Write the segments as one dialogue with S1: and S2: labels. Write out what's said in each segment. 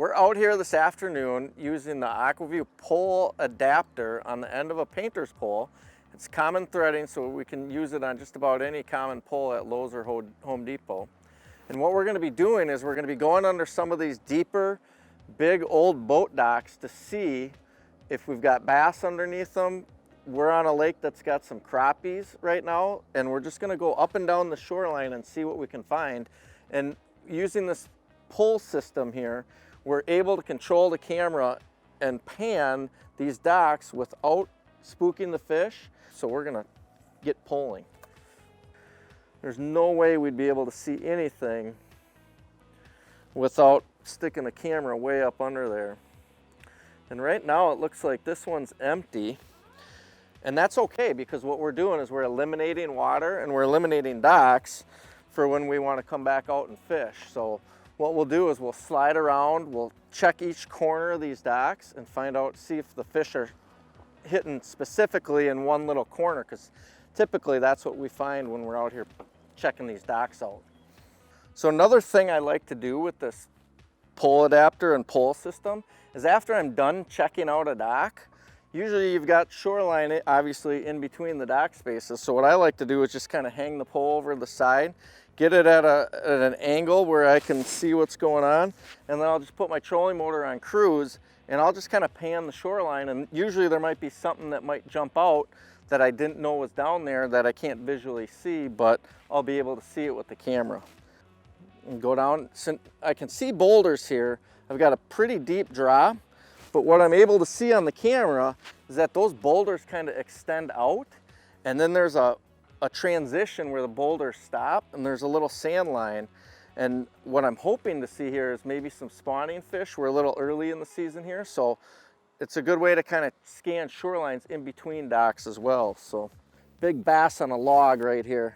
S1: We're out here this afternoon using the Aqua-Vu pole adapter on the end of a painter's pole. It's common threading, so we can use it on just about any common pole at Lowe's or Home Depot. And what we're going to be doing is we're going to be going under some of these deeper, big old boat docks to see if we've got bass underneath them. We're on a lake that's got some crappies right now, and we're just going to go up and down the shoreline and see what we can find. And using this pole system here, we're able to control the camera and pan these docks without spooking the fish. So we're gonna get poling. There's no way we'd be able to see anything without sticking the camera way up under there. And right now it looks like this one's empty. And that's okay, because what we're doing is we're eliminating water and we're eliminating docks for when we want to come back out and fish. So what we'll do is we'll slide around, we'll check each corner of these docks and find out, see if the fish are hitting specifically in one little corner, because typically that's what we find when we're out here checking these docks out. So another thing I like to do with this pole adapter and pole system is after I'm done checking out a dock, usually you've got shoreline obviously in between the dock spaces. So what I like to do is just kind of hang the pole over the side, get it at an angle where I can see what's going on, and then I'll just put my trolling motor on cruise and I'll just kind of pan the shoreline, and usually there might be something that might jump out that I didn't know was down there that I can't visually see, but I'll be able to see it with the camera. And go down, I can see boulders here. I've got a pretty deep drop, but what I'm able to see on the camera is that those boulders kind of extend out, and then there's a transition where the boulders stop and there's a little sand line. And what I'm hoping to see here is maybe some spawning fish. We're a little early in the season here, so it's a good way to kind of scan shorelines in between docks as well. So big bass on a log right here.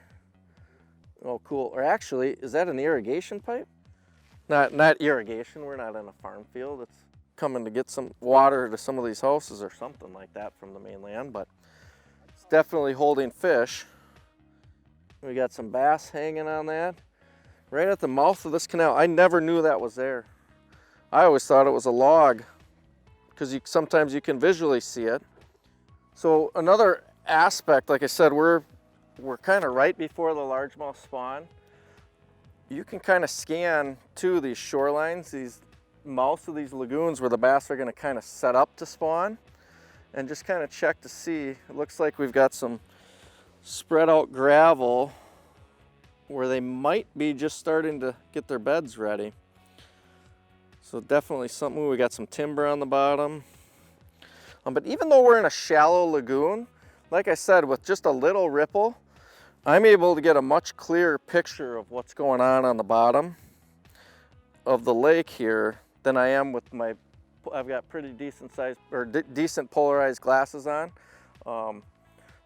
S1: Oh, cool. Or actually, is that an irrigation pipe? Not irrigation, we're not in a farm field. It's coming to get some water to some of these houses or something like that from the mainland, but it's definitely holding fish. We got some bass hanging on that. Right at the mouth of this canal. I never knew that was there. I always thought it was a log, because sometimes you can visually see it. So another aspect, like I said, we're kind of right before the largemouth spawn. You can kind of scan too these shorelines, these mouths of these lagoons where the bass are going to kind of set up to spawn, and just kind of check to see. It looks like we've got some spread out gravel where they might be just starting to get their beds ready. So definitely something. We got some timber on the bottom. But even though we're in a shallow lagoon, like I said, with just a little ripple, I'm able to get a much clearer picture of what's going on the bottom of the lake here than I am with my, I've got pretty decent sized or decent polarized glasses on.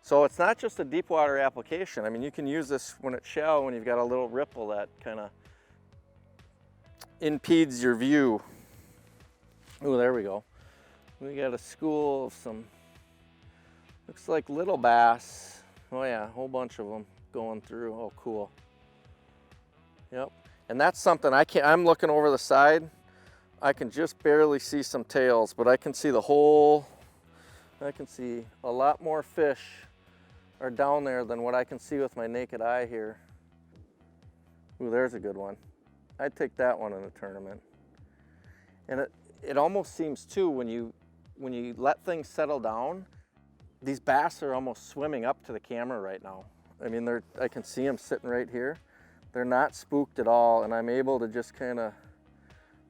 S1: So it's not just a deep water application. I mean, you can use this when it's shallow, when you've got a little ripple that kind of impedes your view. Oh, there we go. We got a school of some, looks like little bass. Oh yeah, a whole bunch of them going through. Oh, cool. Yep. And that's something I'm looking over the side. I can just barely see some tails, but I can see the whole, I can see a lot more fish are down there than what I can see with my naked eye here. Ooh, there's a good one. I'd take that one in a tournament. And it almost seems too, when you let things settle down, these bass are almost swimming up to the camera right now. I mean, I can see them sitting right here. They're not spooked at all, and I'm able to just kind of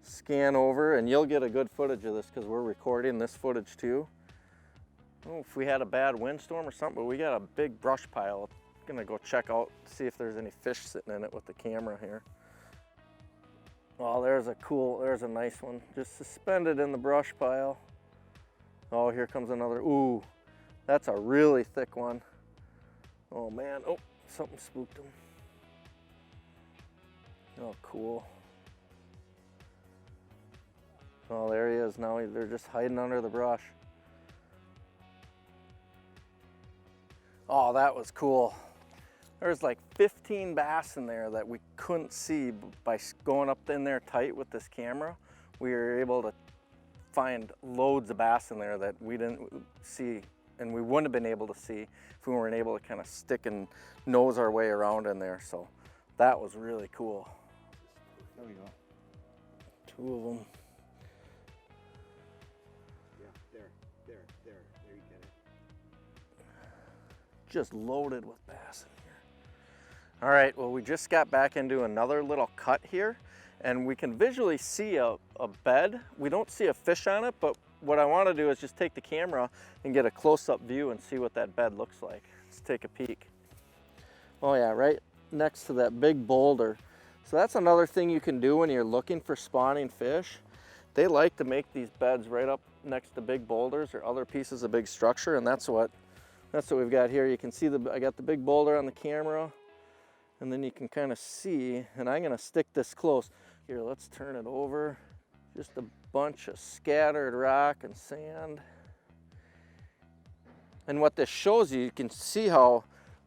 S1: scan over, and you'll get a good footage of this because we're recording this footage too. I don't know if we had a bad windstorm or something, but we got a big brush pile. I'm gonna go check out, see if there's any fish sitting in it with the camera here. Oh, there's a nice one, just suspended in the brush pile. Oh, here comes another. Ooh, that's a really thick one. Oh man, oh, something spooked him. Oh, cool. Oh, there he is. Now they're just hiding under the brush. Oh, that was cool. There's like 15 bass in there that we couldn't see by going up in there tight with this camera. we were able to find loads of bass in there that we didn't see, and we wouldn't have been able to see if we weren't able to kind of stick and nose our way around in there. So that was really cool.
S2: There we go.
S1: 2 of them.
S2: Yeah, there you get it.
S1: Just loaded with bass in here. All right, well, we just got back into another little cut here, and we can visually see a bed. We don't see a fish on it, but what I want to do is just take the camera and get a close-up view and see what that bed looks like. Let's take a peek. Oh yeah, right next to that big boulder. So that's another thing you can do when you're looking for spawning fish. They like to make these beds right up next to big boulders or other pieces of big structure, and that's what we've got here. You can see I got the big boulder on the camera, and then you can kind of see, and I'm gonna stick this close. Here, let's turn it over. Just a bunch of scattered rock and sand. And what this shows you, you can see how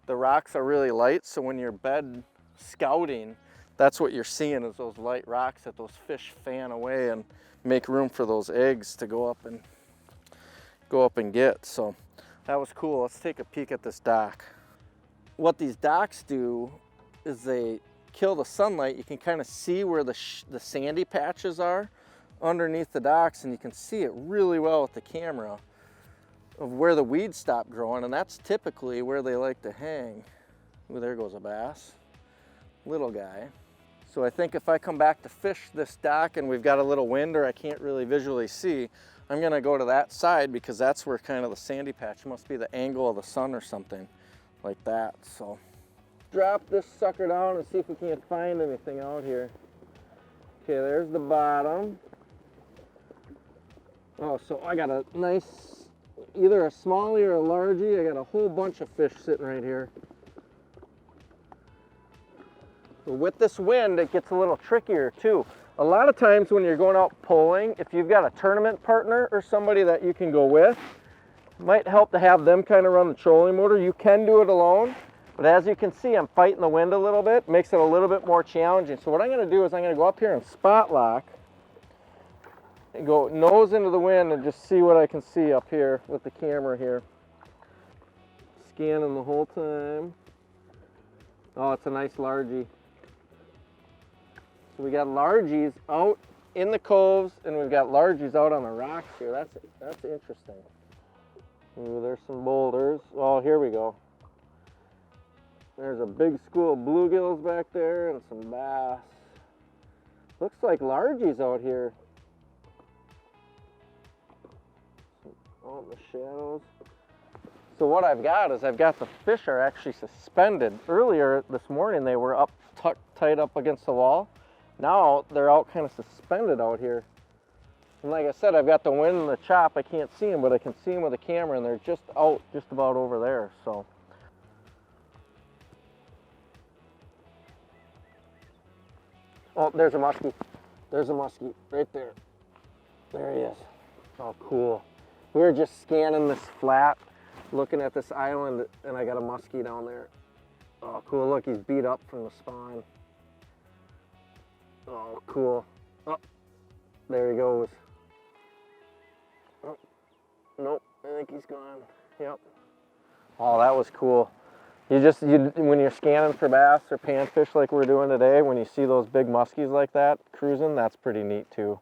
S1: the rocks are really light, so when you're bed scouting, that's what you're seeing is those light rocks that those fish fan away and make room for those eggs to go up and get. So that was cool. Let's take a peek at this dock. What these docks do is they kill the sunlight. You can kind of see where the sandy patches are underneath the docks, and you can see it really well with the camera of where the weeds stop growing, and that's typically where they like to hang. Ooh, there goes a bass, little guy. So I think if I come back to fish this dock and we've got a little wind or I can't really visually see, I'm gonna go to that side because that's where kind of the sandy patch must be, the angle of the sun or something like that. So drop this sucker down and see if we can't find anything out here. Okay, there's the bottom. Oh, so I got a nice, either a smallie or a largie. I got a whole bunch of fish sitting right here. So with this wind, it gets a little trickier too. A lot of times when you're going out pulling, if you've got a tournament partner or somebody that you can go with, it might help to have them kind of run the trolling motor. You can do it alone, but as you can see, I'm fighting the wind a little bit, makes it a little bit more challenging. So what I'm gonna do is I'm gonna go up here and spot lock and go nose into the wind and just see what I can see up here with the camera here. Scanning the whole time. Oh, it's a nice largie. So we got largies out in the coves, and we've got largies out on the rocks here. That's interesting. Ooh, there's some boulders. Oh, here we go. There's a big school of bluegills back there and some bass. Looks like largies out here. Oh, in the shadows. So what I've got is I've got the fish are actually suspended. Earlier this morning they were up tight up against the wall. Now they're out kind of suspended out here. And like I said, I've got the wind and the chop. I can't see them, but I can see them with the camera, and they're just out just about over there. So oh, there's a muskie. There's a muskie right there. There he is. Oh, cool. We were just scanning this flat, looking at this island, and I got a muskie down there. Oh, cool. Look, he's beat up from the spawn. Oh, cool. Oh, there he goes. Oh, nope, I think he's gone. Yep. Oh, that was cool. When you're scanning for bass or panfish like we're doing today, when you see those big muskies like that cruising, that's pretty neat too.